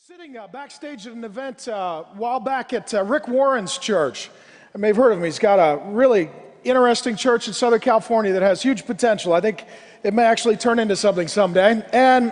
Sitting backstage at an event a while back at Rick Warren's church. I may have heard of him. He's got a really interesting church in Southern California that has huge potential. I think it may actually turn into something someday. And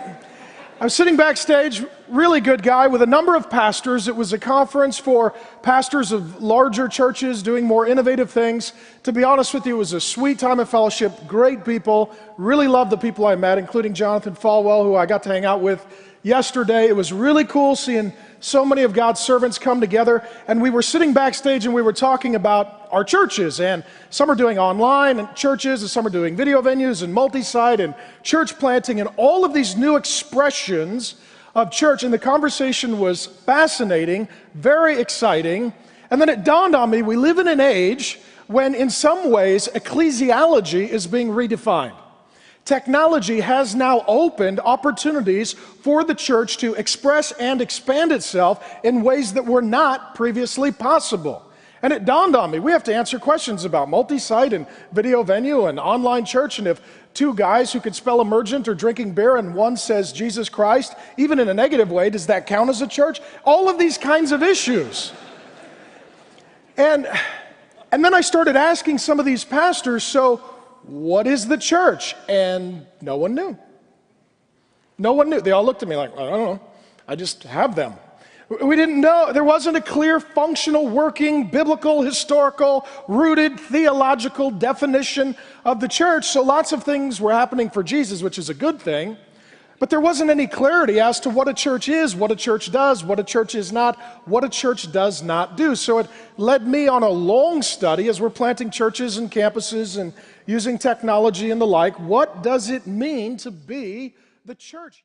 I was sitting backstage, really good guy, with a number of pastors. It was a conference for pastors of larger churches doing more innovative things. To be honest with you, it was a sweet time of fellowship, great people. Really loved the people I met, including Jonathan Falwell, who I got to hang out with yesterday. It was really cool seeing so many of God's servants come together, and we were sitting backstage and we were talking about our churches, and some are doing online and churches, and some are doing video venues and multi-site and church planting and all of these new expressions of church, and the conversation was fascinating, very exciting. And then it dawned on me, we live in an age when in some ways ecclesiology is being redefined. Technology has now opened opportunities for the church to express and expand itself in ways that were not previously possible. And it dawned on me, we have to answer questions about multi-site and video venue and online church, and if two guys who could spell emergent are drinking beer and one says Jesus Christ, even in a negative way, does that count as a church? All of these kinds of issues. And then I started asking some of these pastors, so what is the church? And no one knew. No one knew. They all looked at me like, I don't know. I just have them. We didn't know. There wasn't a clear, functional, working, biblical, historical, rooted, theological definition of the church. So lots of things were happening for Jesus, which is a good thing. But there wasn't any clarity as to what a church is, what a church does, what a church is not, what a church does not do. So it led me on a long study as we're planting churches and campuses and using technology and the like. What does it mean to be the church?